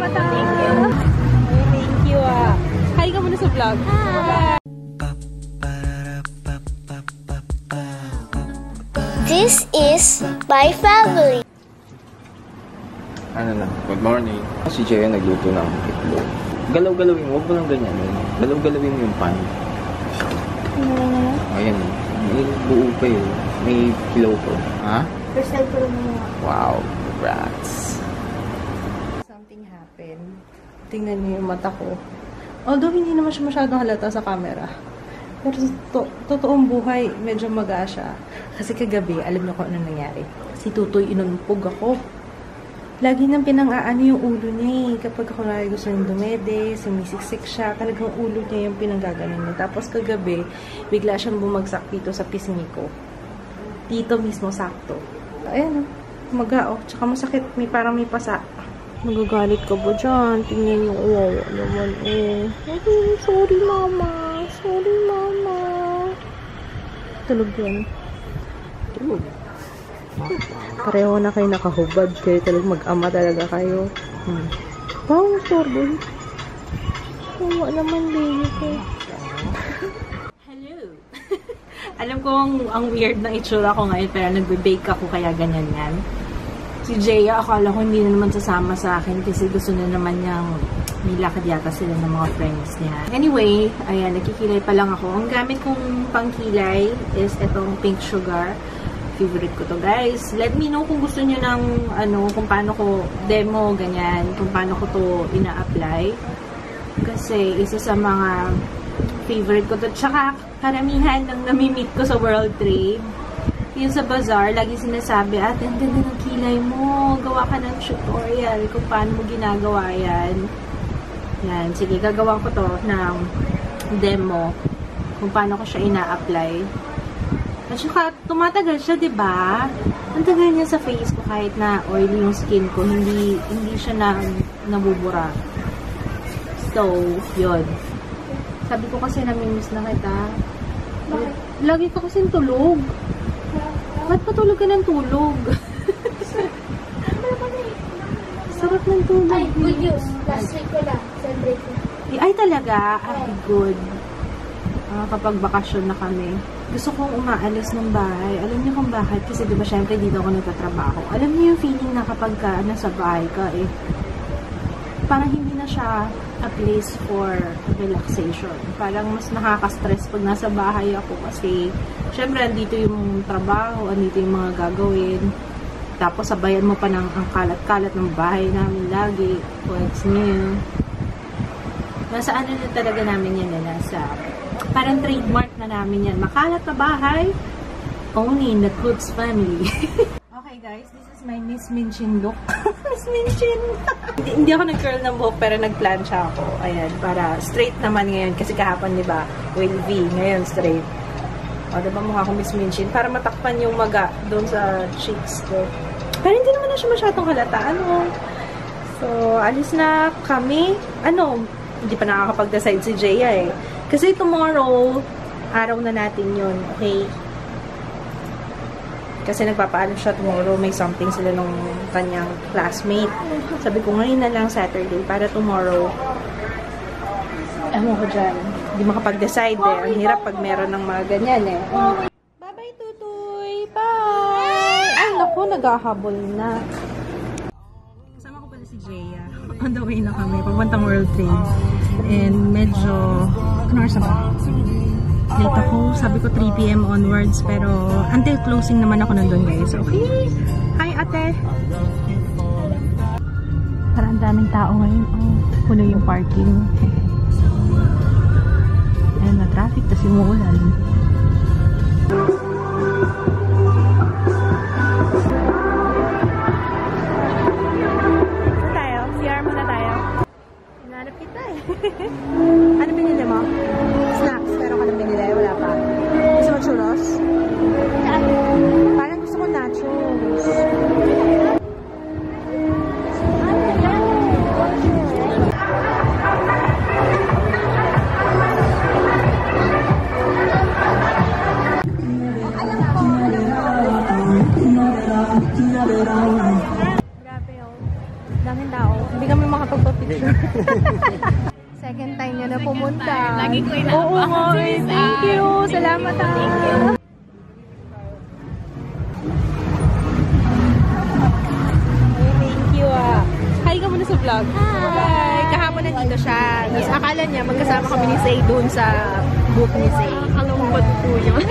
Salamat ah. Thank you. Thank you ah. Hi ka muna sa vlog. Hi. This is my family. Ano na, good morning. Si Jaya nagluto ng itlog. Galaw-galawin mo, huwag mo lang ganyan. Galaw-galawin mo yung pan. Ayan, may buo pa yun. May pillow ko. Ha? First time ko naman. Wow, congrats. Something happened. Tingnan niyo yung mata ko. Although hindi naman siya masyadong halata sa camera. Pero totoong buhay, medyo maga siya. Kasi kagabi, alam niyo kung ano nangyari. Si Tutoy, inumpog ako. Lagi nang pinang-aano yung ulo niya eh. Kapag ako na gusto niyang dumede, sumisiksik siya, talagang ulo niya yung pinanggaganon niya. Tapos kagabi, bigla siyang bumagsak dito sa pisngi ko. Dito mismo sakto. Ayan, maga oh. Tsaka masakit, parang may pasa. Magagalit ka ba dyan? Tingnan yung uwawa naman eh. Sorry mama. Sorry mama. Tulog yan. Tulog. Pareho na kayo nakahubad. Kayo talagang mag-ama talaga kayo. Wow, sorbo. Uwa naman baby ko. Hello. Alam ko ang weird ng itsura ko ngayon, pero nagbe-bake ako kaya ganyan yan. Si Jaya, akala ko hindi na naman sasama sa akin kasi gusto na naman niyang may lakad yata sila ng mga friends niya. Anyway, ayan, nagkikilay pa lang ako. Ang gamit kong pangkilay is itong pink sugar. Favorite ko to, guys. Let me know kung gusto niyo ng kung paano ko demo, ganyan, kung paano ko to ina-apply. Kasi isa sa mga favorite ko to. Tsaka karamihan ng nami-meet ko sa World Trade. Yung sa bazaar, lagi sinasabi, ang ganda ng kilay mo. Gawa ka ng tutorial kung paano mo ginagawa yan. Yan. Sige, gagawa ko to ng demo kung paano ko siya ina-apply. At saka, tumatagal siya, diba? Ang tagal niya sa face ko kahit na oily yung skin ko. Hindi siya nabubura. So, yun. Sabi ko kasi namimiss na kita. Bakit? Lagi ka kasi tulog. Ba't patulog ka ng tulog? Sarap ng tulog. Ay, good news. Last week ko lang. Celebrate ko. Ay, talaga? Ay, good. Kapag bakasyon na kami. Gusto kong umaalis ng bahay. Alam niyo kung bakit? Kasi diba syempre dito ako nagtatrabaho. Alam niyo yung feeling na kapag ka nasa bahay ka eh, parang hindi na siya a place for relaxation. Parang mas nakaka-stress pag nasa bahay ako kasi syempre andito yung trabaho, andito yung mga gagawin. Tapos sabayan mo pa ng ang kalat-kalat ng bahay namin lagi. What's new? Nasa ano na talaga namin yan na nasa parang trademark na namin yan. Makalat na bahay, only in the Cruz family. Okay guys, this is my Miss Minchin look. Miss Minchin! Hindi ako nag-curl ng buhok pero nag-plancha ako. Ayan, para straight naman ngayon. Kasi kahapon, diba, wavy. Ngayon, straight. O, diba mukha akong Miss Minchin? Para matakpan yung maga doon sa cheeks ko. Pero hindi naman na siya masyadong halata. So, alis na kami. Hindi pa nakakapag-decide si Jaya eh. Kasi tomorrow, araw na natin yun, okay? Kasi nagpapaalam siya tomorrow, may something sila nung kanyang classmate. Sabi ko ngayon na lang Saturday, para tomorrow, ko dyan, hindi makapag-decide eh. Ang hirap pag meron ng mga ganyan eh. Bye-bye, Tutoy! Bye! Ay, naku, naghahabol na. Kasama ko pala si Jaya. On the way na kami, papuntang World Trade. And medyo, ano oras ba? Late ako, sabi ko 3 PM onwards, pero until closing naman ako nandun guys. Okay? Hi ate! Parang daming tao ngayon. Puno yung parking. Ayan na traffic, tas yung uulan. Ano binili mo? Snacks. Meron ka nang binili? Wala pa. Gusto mo churros? Parang gusto ko nachos. Grabe yun. Daming tao. Hindi kami makapagpa-picture. Second time niya na pumunta. Lagi ko Oo nga, thank you. Salamat Thank you Hi ka muna sa vlog. Hi. Kahapon nandito siya. Tapos akala niya magkasama kami ni Say doon sa booth ni Say. Kalungkot po yun.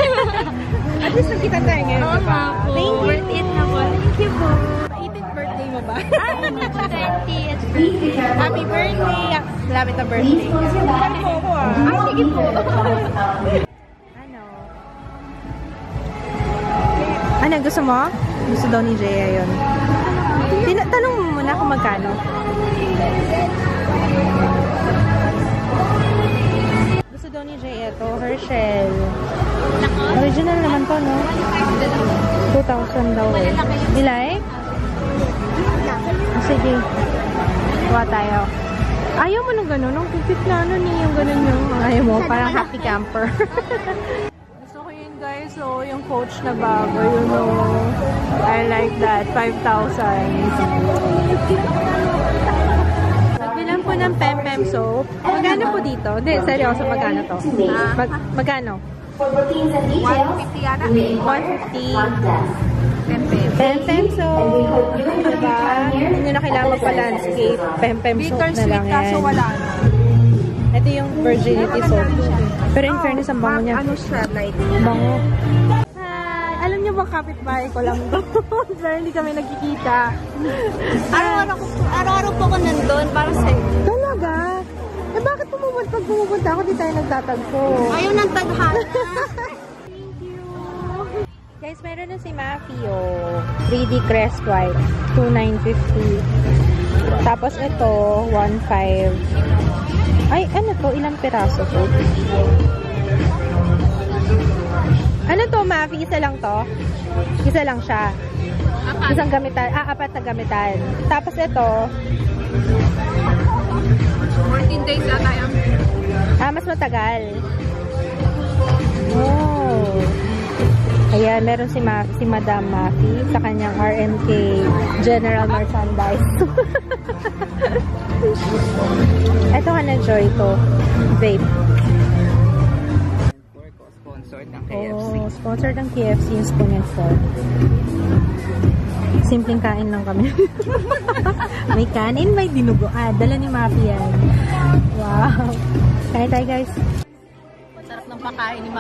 At least nakita tayo ngayon. Oo nga po. Thank you. Worth it na po. Thank you po. 18th birthday mo ba? Ay, hindi po 20th birthday. Happy birthday! Malapit na birthday. Subukan mo ako Ay, sige po. Ano, gusto mo? Gusto daw ni Jaya yun. Tanong mo muna kung magkano. Gusto daw ni Jaya ito, Herschel. Original naman to, no? 2,000 daw eh. Ilay? Sige. Kuha tayo. Ayaw mo nung gano'n? Nung pipit na ano niya yung gano'n yung ayaw mo. Parang happy camper. Gusto ko yun guys. So, yung coach na bago, you know. I like that. 5,000. Nagbilang po ng Pem soap. Magkano po dito? Hindi, seryoso. Magkano to? Magkano? 150 yata. 150. Pem soap. Diba? Hindi na kailangan magpa-landscape. Pem soap na lang yan. Kaso wala na. Ito yung virginity soap. Pero in fairness, ang bango niya. Ano siya? Like, Bango. Hi! Alam niyo ba kapitbahay ko lang doon? Pero hindi kami nagkikita. araw-araw po ko nandun para sa'yo. Talaga? Eh bakit pag pumupunta ako, di tayo nagtatagpo? Ayaw ng tadhana. Guys, meron na si Mafi, 3D Crest White, 2,950. Tapos ito, 1,500. Ay, ano to? Ilang piraso to? Ano to, Mafi? Isa lang to? Isa lang siya. Isang gamitan. Apat na gamitan. Tapos ito, 14 days na tayo. mas matagal. Oh. Ayan, meron si Madam Mafi sa kanyang RMK General Merchandise. Ito ka na, Joy, to. Vape. Sponsored ng KFC. Oh, sponsored ng KFC yung spoon and fork. Simpleng kain lang kami. May kanin, may dinugo. Dala ni Mafi yan. Wow. Kain tayo, guys. Sarap ng pakain ni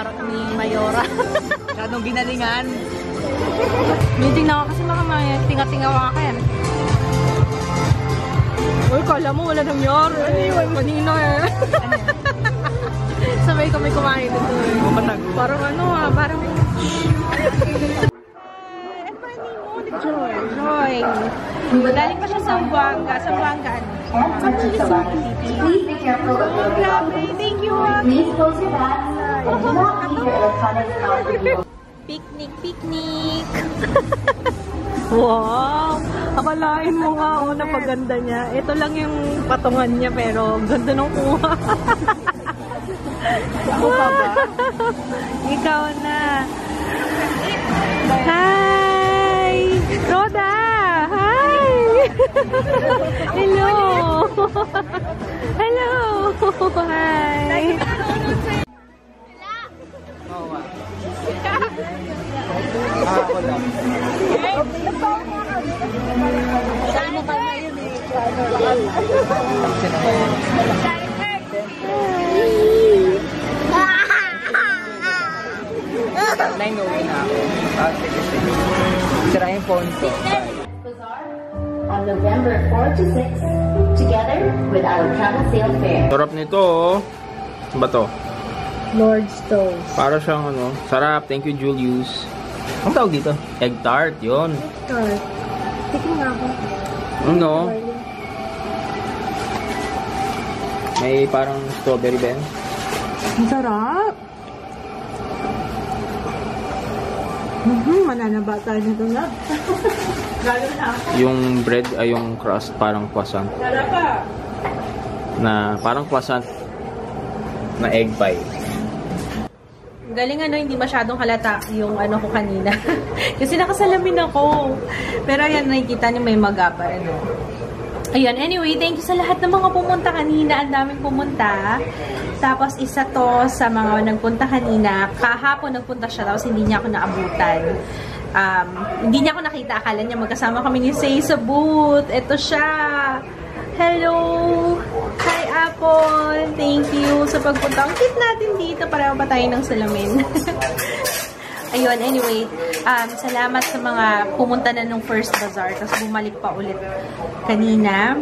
Mayora. Masyadong ginalingan. Meeting na ako kasi mga tinga-tingawa ka yan. Uy, kala mo wala nangyari. Kanina eh. Sabay kami kumain dito eh. Parang ano parang... Ano ba yung mo? Joy. Joy. Galing pa siya sa Buanga. Sa Buanga ano? Please be careful of your belongings. Thank you. Please close your bags and do not leave your electronics out with you. Picnic. Wow! Akalain mo nga napaganda niya. Ito lang yung patungan niya pero ganda ng kuha. Ako pa ba? Ikaw na. Hi! Roda! Hi! Hello! Hello! Hi! Ako lang. Nine uwi na ako. Sige. Sira yung phone ko. On November 4 to 6, together with our travel sale fair. Sarap nito, oh. Ano ba to? Lord's Toast. Para siyang ano. Sarap. Thank you, Julius. Ang tawag dito? Egg tart. Yun. Tart. Tikin nga ako. Ano? May parang strawberry ba yan? Ang sarap. Mananaba tayo nito na. Galo na ako. Yung bread ay yung crust parang croissant. Sarap pa. Na parang croissant na egg pie. Galing hindi masyadong halata yung ano ko kanina. Kasi nakasalamin ako. Pero yan, nakikita niyo may maga pa Ayun, anyway, thank you sa lahat ng mga pumunta kanina. Ang daming pumunta. Tapos, isa to sa mga nagpunta kanina. Kahapon nagpunta siya, tapos hindi niya ako naabutan. Hindi niya ako nakita. Akala niya magkasama kami ni Say sa booth. Ito siya. Hello! Hi, Apple! Thank you sa pagpunta. Ang cute natin dito. Pareho pa tayo ng salamin. Ayun, anyway, salamat sa mga pumunta na nung first bazaar, tapos bumalik pa ulit kanina.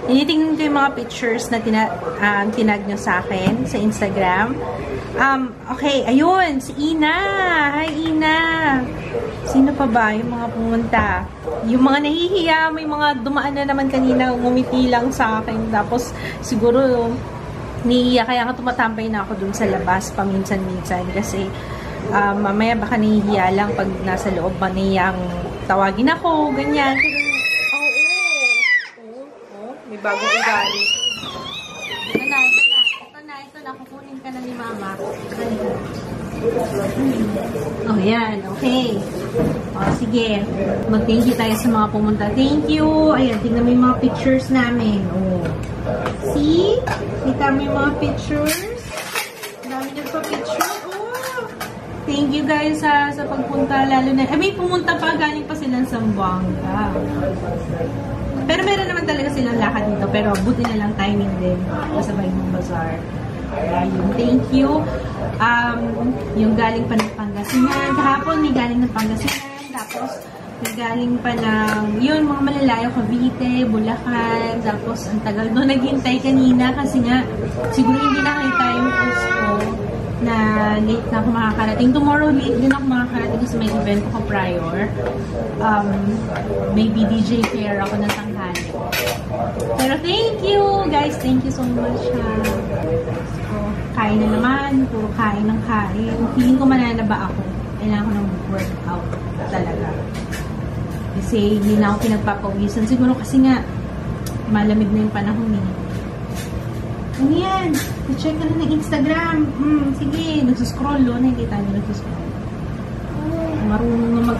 Tinitingnan ko yung mga pictures na tinag nyo sa akin sa Instagram. Okay, ayun, si Ina. Hi, Ina. Sino pa ba yung mga pumunta? Yung mga nahihiya, may mga dumaan na naman kanina, ngumiti lang sa akin. Tapos, siguro, nahihiya, kaya nga tumatambay na ako dun sa labas paminsan-minsan kasi mamaya baka nahihiya lang pag nasa loob ba niyang tawagin ako, ganyan. Oo. May bagong ugali. Ito na, kukunin ka na ni Mama. Oh, yan. Okay. Sige. Mag-thank you tayo sa mga pumunta. Thank you. Ayan, tingnan mo yung mga pictures namin. Oh. See? Kita mo yung mga pictures? Dami nyo pa picture. Thank you guys sa pagpunta, lalo na, may pumunta pa, galing pa silang Zamboanga. Pero meron naman talaga silang lakad dito, pero buti na lang timing din, kasabay ng bazaar. Ayun, thank you. Yung galing pa ng Pangasinan, kahapon may galing ng Pangasinan, tapos may galing pa ng, yun, mga malalayo, Cavite, Bulacan, tapos ang tagal doon naghintay kanina kasi nga, siguro hindi nakita yung post ko na late na ako makakarating. Tomorrow, late din ako makakarating kasi may event ko prior. May BDJ fair ako ng tanghali. Pero thank you! Guys, thank you so much. So, kain na naman. Puro kain ng kain. Feeling ko mananaba ako. Kailangan ko ng workout talaga. Kasi hindi na ako pinagpapawisan. Siguro kasi nga, malamig na yung panahon eh. Ano yan? I-check ka na ng Instagram. Sige, nagsuscroll doon. Hindi tayo nagsuscroll. Marunong na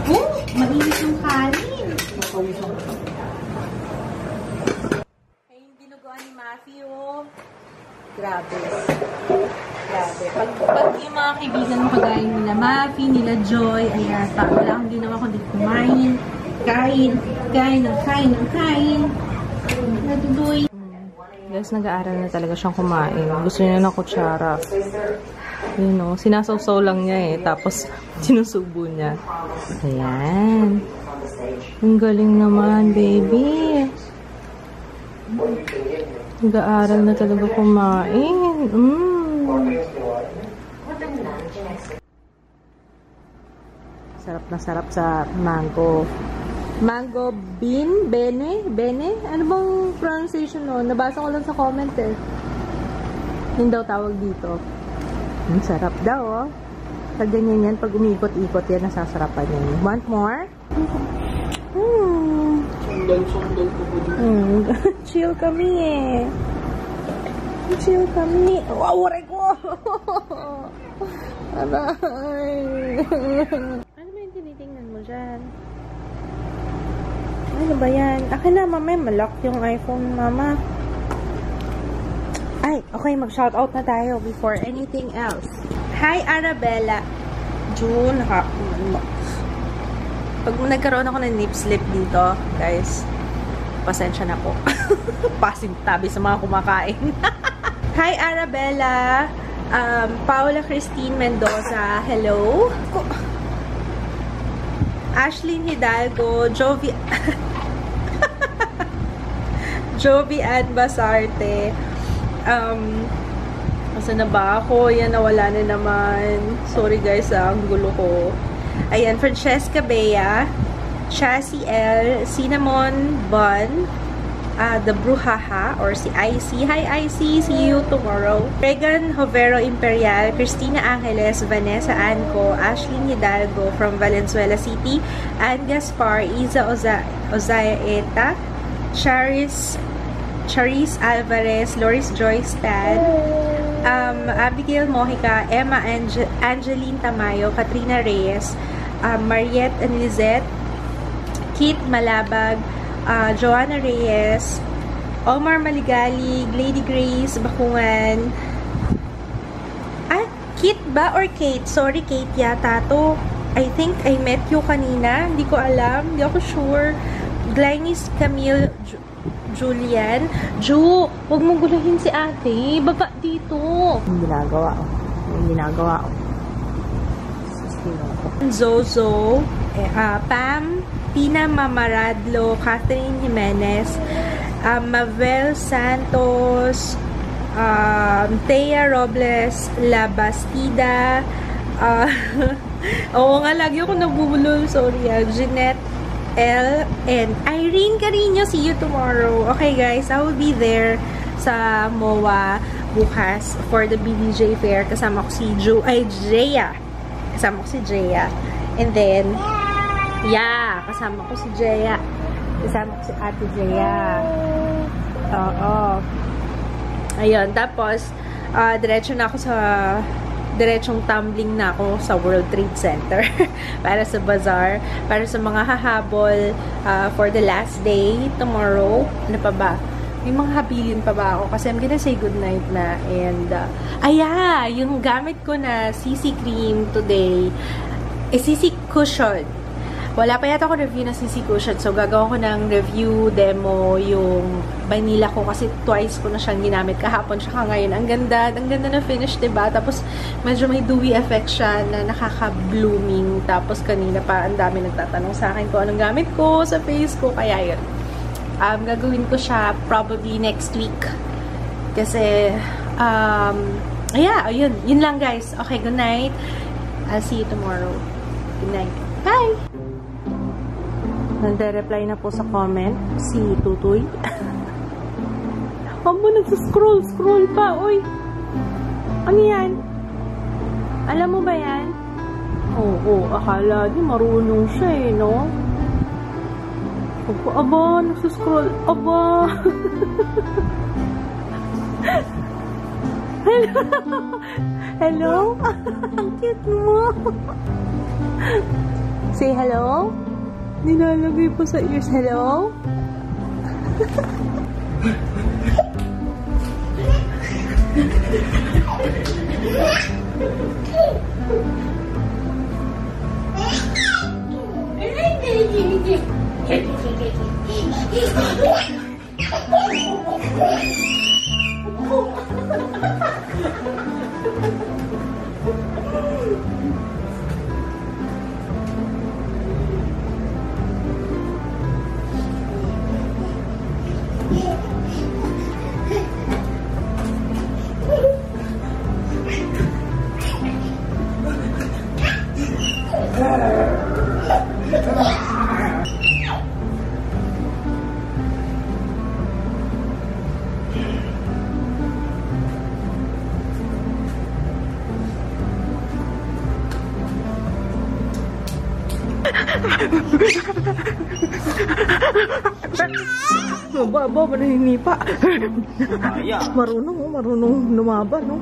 mainit yung kanin. Ay, yung dinuguan ni Matthew. Grabe. Pag yung mga kaibigan mo kagaya nila Mafi, nila Joy, ayan, wala akong ginawa kundi kumain. Kain. Natuloy. Guys, nag-aaral na talaga siyang kumain. Gusto niya ng kutsara. Yun o, sinasawsaw lang niya eh. Tapos, sinusubo niya. Ayan. Ang galing naman, baby. Nag-aaral na talaga kumain. Sarap na sarap sa mango. Mango bean? Bene? Ano bang pronunciation no? Nabasa ko lang sa comment eh. Yun daw tawag dito. Ang sarap daw oh. Pag ganyan yan, pag umiikot-ikot yan, nasasarapan yan. Want more? Sundal ko po dito. Chill kami eh. Chill kami. Wow, waray ko! Aray! Ano ba yung tinitingnan mo dyan? Ano ba yan? Akin na, mama. Malock yung iPhone, mama. Ay, okay. Mag-shoutout na tayo before anything else. Hi, Arabella. June. Pag nagkaroon ako ng nip slip dito, guys, pasensya na po. Pasintabi sa mga kumakain. Hi, Arabella. Paula Christine Mendoza. Hello. Ashlyn Hidalgo, Jovi Ann Basarte. Asa na ba ako? Yan, nawala na naman. Sorry guys, ang gulo ko. Ayan, Francesca Bea, Chassie L, Cinnamon Bun, The Bruhaha, or si IC. Hi IC, see you tomorrow. Regan Hovero Imperial, Cristina Angeles, Vanessa Anco, Ashlyn Hidalgo from Valenzuela City, Ann Gaspar, Iza Ozaeta, Charis Alvarez, Loris Joyce Tan, Abigail Mojica, Emma Angeline Tamayo, Katrina Reyes, Mariette Anlizet, Kit Malabag, Joanna Reyes, Omar Maligalig, Lady Grace Bakungan. Kit ba or Kate? Sorry, Kate yata to. I think I met you kanina. Hindi ko alam. Hindi ako sure. Glynis Camille Julian. Ju, huwag mong gulahin si ate. Baba dito. Yung ginagawa ko. Zozo. Pam. Tina Mamaradlo. Catherine Jimenez. Mavel Santos. Thea Robles Labastida. Oo nga, lagi ako nabubulol. Sorry. Jeanette L. and Irene Carino. See you tomorrow. Okay guys, I will be there sa MOA bukas for the BDJ Fair. Kasama ko si Jaya. Kasama ko si Jaya. And then, yeah, kasama ko si Jaya. Kasama ko si Ate Jaya. Oo. Ayun, tapos, diretsong tumbling na ako sa World Trade Center para sa bazaar, para sa mga hahabol for the last day, tomorrow. Ano pa ba? May mga habilin pa ba ako? Kasi I'm gonna say goodnight na. And, yung gamit ko na CC cream today, CC cushion. Wala pa yata ako review na CC cushion. So, gagawa ko ng review demo yung vanilla ko kasi twice ko na siyang ginamit kahapon siya ngayon. Ang ganda na finish, diba? Tapos, medyo may dewy effect siya na nakaka-blooming. Tapos, kanina pa, ang dami nagtatanong sa akin kung anong gamit ko sa face ko. Kaya yun. Gagawin ko siya probably next week. Kasi, yun. Yun lang, guys. Okay, good night. I'll see you tomorrow. Good night. Bye! Nande-reply na po sa comment si Tutoy. Amo, nagsascroll pa. Uy! Ano yan? Alam mo ba yan? Oo, akala di marunong siya eh, no? Aba, nagsascroll. Aba! Hello? Ang cute mo! Say hello? Nilalagay po sa ears. Hello? Baba, manahinipa. Marunong lumaban, no?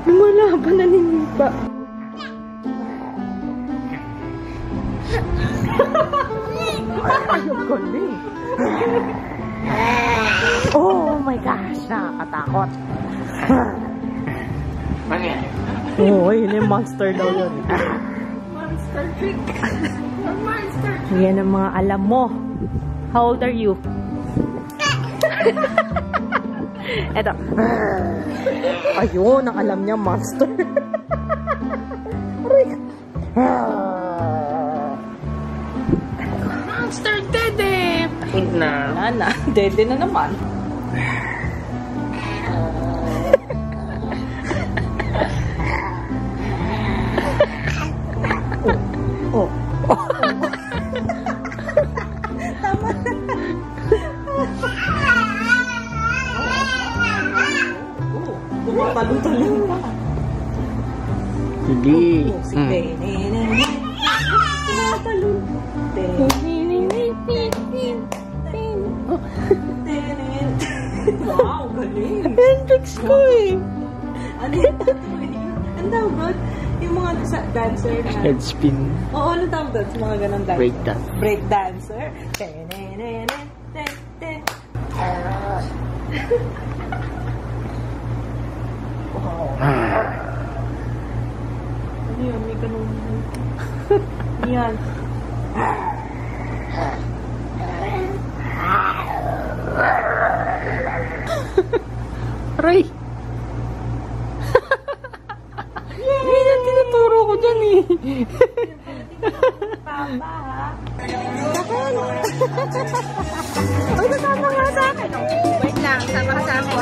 Lumalaban, naninipa. Ayaw galing. Oh my gosh, nakakatakot. Oo, yun yung monster daw yun. Monster trick. Monster trick. Yan ang mga alam mo. How old are you? Eto. Ayun, ang alam niya, monster. Monster dede! Hint na. Wala na. Dede na naman. Oh. Tama. Talong-talong pa. Hindi. Wow, galing. Hendrix ko eh. Ano yung tatuloy? Ang tawag? Yung mga dancer na. Head spin. Oo, ano tawag doon sa mga ganun dancer? Break dance. Break dancer. Ano yun? May ganun. Yan. Aray! Hindi na tinuturo ko dyan eh. Papa, ha? Uy, kasama nga sa akin. Wait lang, sama ka sa akin.